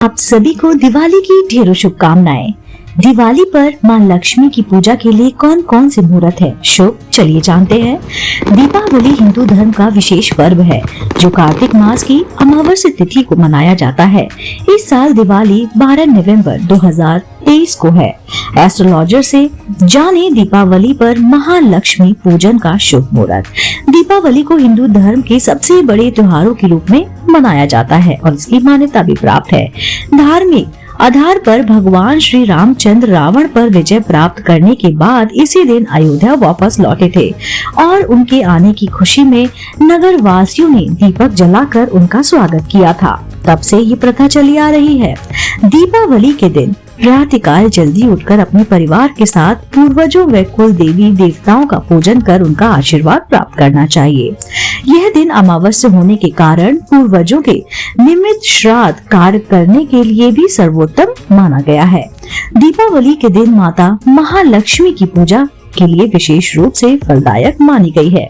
आप सभी को दिवाली की ढेरों शुभकामनाएं। दिवाली पर मां लक्ष्मी की पूजा के लिए कौन कौन से मुहूर्त है शुभ, चलिए जानते हैं। दीपावली हिंदू धर्म का विशेष पर्व है जो कार्तिक मास की अमावस्या तिथि को मनाया जाता है। इस साल दिवाली 12 नवंबर 2023 को है। एस्ट्रोलॉजर से जाने दीपावली पर महालक्ष्मी पूजन का शुभ मुहूर्त। दीपावली को हिंदू धर्म के सबसे बड़े त्योहारों के रूप में मनाया जाता है और इसकी मान्यता भी प्राप्त है। धार्मिक आधार पर भगवान श्री रामचंद्र रावण पर विजय प्राप्त करने के बाद इसी दिन अयोध्या वापस लौटे थे और उनके आने की खुशी में नगर वासियों ने दीपक जलाकर उनका स्वागत किया था। तब से ये प्रथा चली आ रही है। दीपावली के दिन प्रातःकाल जल्दी उठकर अपने परिवार के साथ पूर्वजों व कुल देवी देवताओं का पूजन कर उनका आशीर्वाद प्राप्त करना चाहिए। यह दिन अमावस्या होने के कारण पूर्वजों के निमित्त श्राद्ध कार्य करने के लिए भी सर्वोत्तम माना गया है। दीपावली के दिन माता महालक्ष्मी की पूजा के लिए विशेष रूप से फलदायक मानी गई है।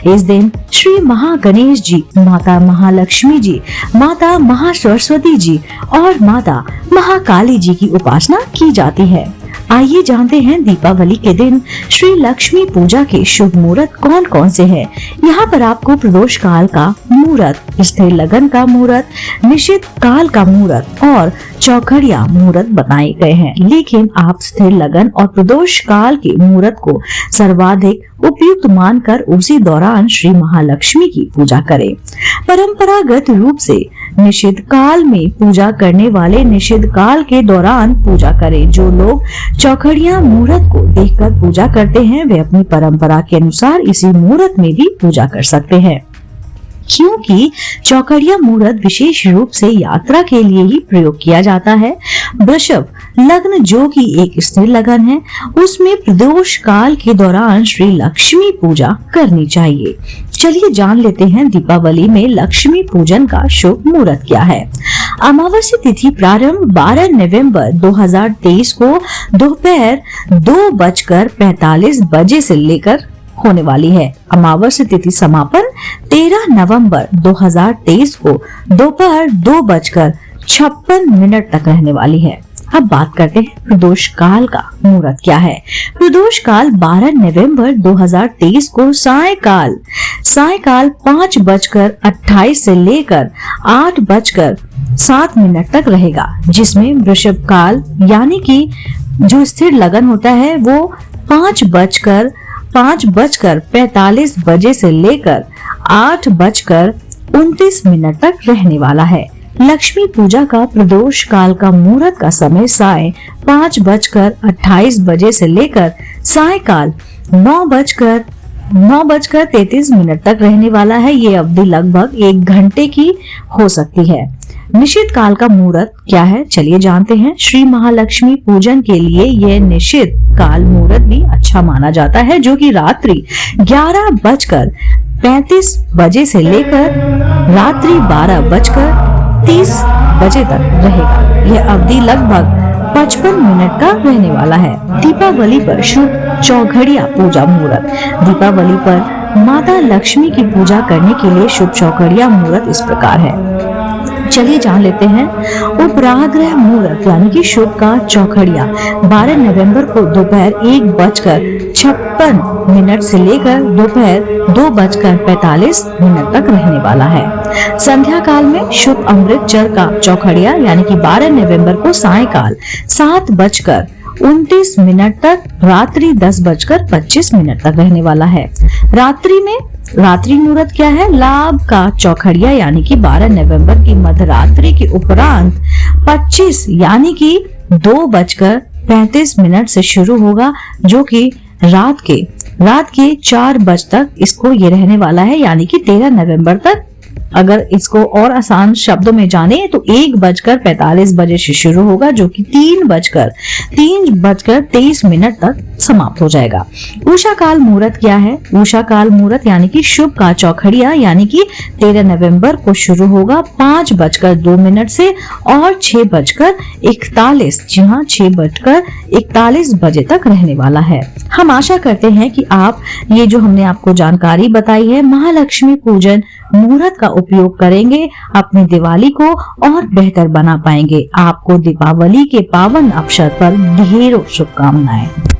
इस दिन श्री महागणेश जी, माता महालक्ष्मी जी, माता महासरस्वती जी और माता महाकाली जी की उपासना की जाती है। आइए जानते हैं दीपावली के दिन श्री लक्ष्मी पूजा के शुभ मुहूर्त कौन कौन से हैं। यहाँ पर आपको प्रदोष काल का मुहूर्त, स्थिर लगन का मुहूर्त, निश्चित काल का मुहूर्त और चौखड़िया मुहूर्त बताए गए हैं। लेकिन आप स्थिर लगन और प्रदोष काल के मुहूर्त को सर्वाधिक उपयुक्त मानकर उसी दौरान श्री महालक्ष्मी की पूजा करें। परंपरागत रूप से निषिद्ध काल में पूजा करने वाले निषिद्ध काल के दौरान पूजा करें। जो लोग चौखड़िया मुहूर्त को देखकर पूजा करते हैं वे अपनी परंपरा के अनुसार इसी मुहूर्त में भी पूजा कर सकते हैं, क्योंकि चौखड़िया मुहूर्त विशेष रूप से यात्रा के लिए ही प्रयोग किया जाता है। वृषभ लग्न जो कि एक स्थिर लगन है, उसमें प्रदोष काल के दौरान श्री लक्ष्मी पूजा करनी चाहिए। चलिए जान लेते हैं दीपावली में लक्ष्मी पूजन का शुभ मुहूर्त क्या है। अमावस्या तिथि प्रारंभ 12 नवंबर 2023 को दोपहर 2:45 बजे से लेकर होने वाली है। अमावस्या तिथि समापन 13 नवंबर 2023 को दोपहर 2:56 तक रहने वाली है। अब बात करते हैं प्रदोष काल का मुहूर्त क्या है। प्रदोष काल 12 नवंबर 2023 को सायकाल 5:28 से लेकर 8:07 तक रहेगा, जिसमें वृषभ काल यानी कि जो स्थिर लगन होता है वो 5:45 बजे से लेकर 8:29 तक रहने वाला है। लक्ष्मी पूजा का प्रदोष काल का मुहूर्त का समय साय 5:28 बजे से लेकर सायकाल 9:33 तक रहने वाला है। ये अवधि लगभग 1 घंटे की हो सकती है। निषिद्ध काल का मुहूर्त क्या है, चलिए जानते हैं। श्री महालक्ष्मी पूजन के लिए यह निषिद्ध काल मुहूर्त भी अच्छा माना जाता है, जो कि रात्रि 11:35 बजे से लेकर रात्रि 12:30 बजे तक रहेगा। यह अवधि लगभग 55 मिनट का रहने वाला है। दीपावली पर शुभ चौखड़िया पूजा मुहूर्त। दीपावली पर माता लक्ष्मी की पूजा करने के लिए शुभ चौखड़िया मुहूर्त इस प्रकार है। चलिए जान लेते हैं। उपराग्रह मुहूर्त यानी कि शुभ का चौखड़िया 12 नवंबर को दोपहर 1:56 से लेकर दोपहर 2:45 तक रहने वाला है। संध्या काल में शुभ अमृतचर का चौखड़िया यानी कि 12 नवंबर को सायकाल 7:29 तक रात्रि 10:25 तक रहने वाला है। रात्रि मुहूर्त क्या है। लाभ का चौखड़िया यानी कि 12 नवंबर की मध्यरात्रि के उपरांत 25 यानी कि 2:35 से शुरू होगा, जो कि रात के 4 बजे तक इसको ये रहने वाला है, यानी कि 13 नवंबर तक। अगर इसको और आसान शब्दों में जाने तो 1:45 बजे से शुरू होगा, जो कि 3:23 तक समाप्त हो जाएगा। उषा काल मुहूर्त क्या है। उषा काल मुहूर्त यानी कि शुभ का चौखड़िया यानी कि 13 नवंबर को शुरू होगा 5:02 से और 6:41 जी हाँ 6:41 बजे तक रहने वाला है। हम आशा करते हैं कि आप ये जो हमने आपको जानकारी बताई है महालक्ष्मी पूजन मुहूर्त का उपयोग करेंगे, अपनी दिवाली को और बेहतर बना पाएंगे। आपको दीपावली के पावन अवसर पर ढेरों शुभकामनाएं।